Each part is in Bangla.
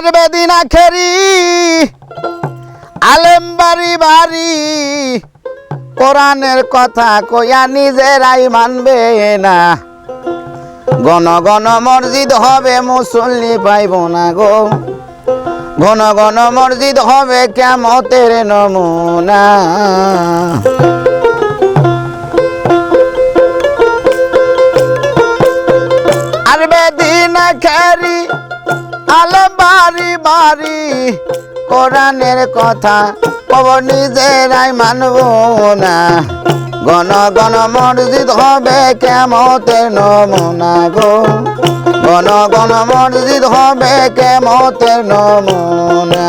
আসবে দিন আখেরি আলেম বাড়ি বাড়ি কোরআনের কথা কইয়া নিজেরাই মানবে না। ঘন ঘন মসজিদ হবে মুসল্লি পাইব না গো, ঘন ঘন মসজিদ হবে কিয়ামতের নমুনা। আসবে দিন আখেরি আলেম বাড়ি বাড়ি কোরআনের কথা কব নিজেরাই মানব না। ঘন ঘন মসজিদ হবে কিয়ামতের নমুনা গো, ঘন ঘন মসজিদ হবে কিয়ামতের নমুনা।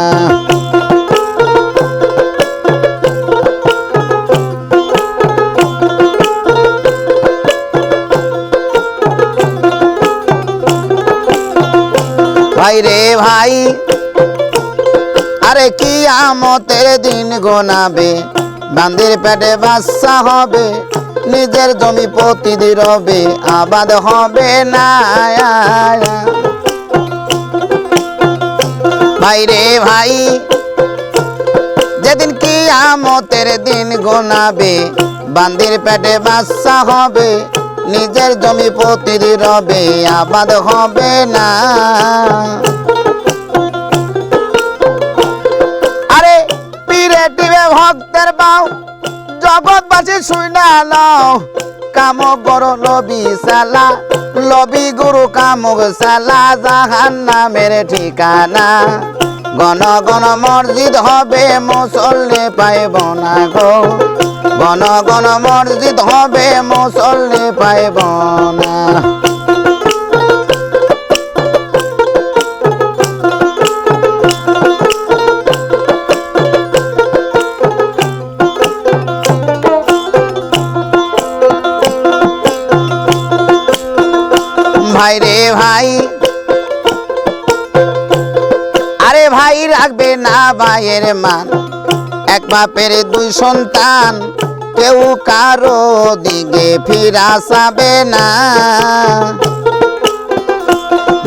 ভাই রে ভাই আরে কিয়ামতের দিন গোনাবে, বান্দির পেটে বাচ্চা হবে, নিজের জমি প্রতিদি রবে, আবাদ হবে না। ভাই রে ভাই যেদিন কিয়ামতের দিন গোনাবে, বান্দির পেটে বাচ্চা হবে, নিজের জমি প্রতিদি রবে, আবাদ হবে না। আরে পীরে টিবে ভক্তের বাউ জগৎবাসী শুইনা নাও, কাম করো লবি সালা, লবি গুরু কামুক সালা, জাহান্নামের ঠিকানা। ঘন ঘন মসজিদ হবে মুসল্লি পাইব না গো, ঘন ঘন মসজিদ হবে মুসল্লি পাইব না। ভাই রে ভাই আরে ভাই রাখবে না ভাইয়ের মান, এক বাপের দুই সন্তান, কেউ কারো দিকে ফিরা যাবে না।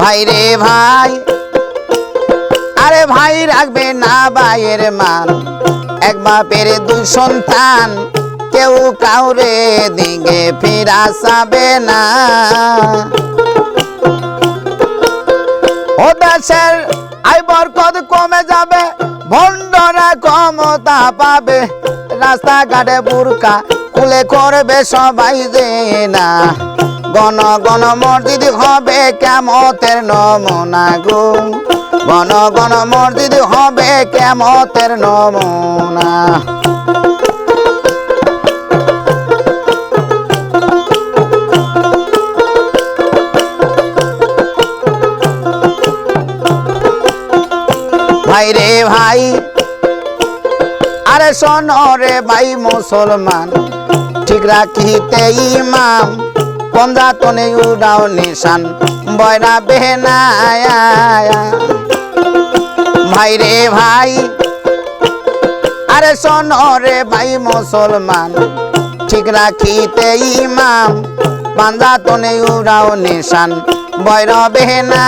ভাই রে ভাই আরে ভাই রাখবে না ভাইয়ের মান, এক বাপের দুই সন্তান, কেউ কাউরে দিকে ফিরা যাবে না। ও দেশের আয় বরকত কমে যাবে, ভণ্ডরা ক্ষমতা পাবে, রাস্তাঘাটে বুরকা খুলে করবে সবাই যে না। ঘন ঘন মসজিদ হবে কিয়ামতের নমুনা গো, ঘন ঘন মসজিদ হবে কিয়ামতের নমুনা। ভাই রে ভাই আরে শোনো রে ভাই মুসলমান, ঠিক রাখিতে ইমাম, পঞ্জাতনে উড়াও নিশান, বয়রা বেহনা। ভাই রে ভাই আরে শোনো রে ভাই মুসলমান, ঠিক রাখিতে ইমাম, পঞ্জাতনে উড়াও নিশান, বয়রা বেহনা।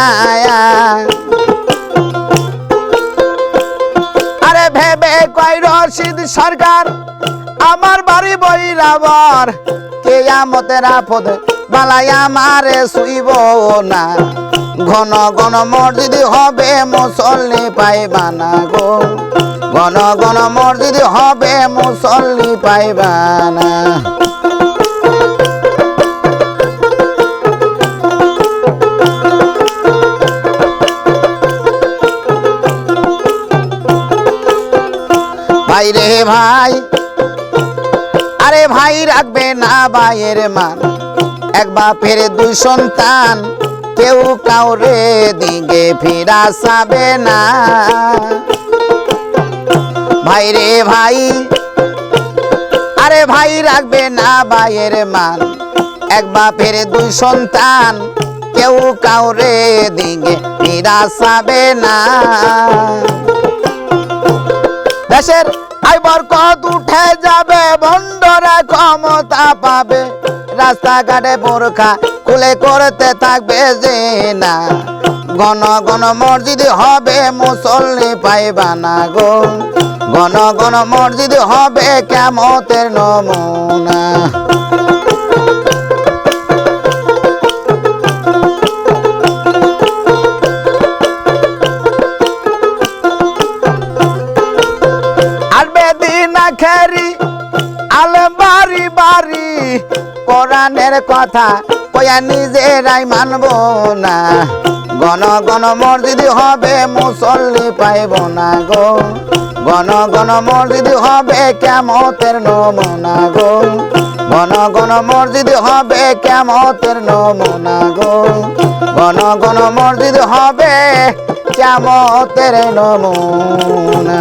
আরে ভেবে কয় রশিদ সরকার আমার বাড়ি বৈরাবর, কিয়ামতের আপদ বালাই আমারে শুইব না। ঘন ঘন মসজিদ হবে মুসল্লি পাইবা না গো, ঘন ঘন মসজিদ হবে মুসল্লি পাইবা না। ভাই রে ভাই আরে ভাই রাখবে না ভাইয়ের মান, এক বাপের দুই সন্তান, কেউ কাউরে দিকে ফিরা যাবে না। ভাই রে ভাই আরে ভাই রাখবে না ভাইয়ের মান, এক বাপের দুই সন্তান, কেউ কাউরে দিকে ফিরা যাবে না। দেশের আয় বরকত উঠে যাবে, ভণ্ডরা ক্ষমতা পাবে, রাস্তাঘাটে বোরখা খুলে করতে থাকবে যে না। ঘন ঘন মসজিদ হবে মুসল্লি পাইবা না গো ঘন ঘন মসজিদ হবে কিয়ামতের নমুনা আসবে দিন আখেরি আলেম বাড়ি বাড়ি কোরআনের কথা কয়া নিজেরাই মানব না ঘন ঘন মসজিদ হবে মুসল্লি পাইব না গো ঘন ঘন মসজিদ হবে কিয়ামতের নমুনা গো ঘন ঘন মসজিদ হবে কিয়ামতের নমুনা গো ঘন ঘন মসজিদ হবে কিয়ামতের নমুনা।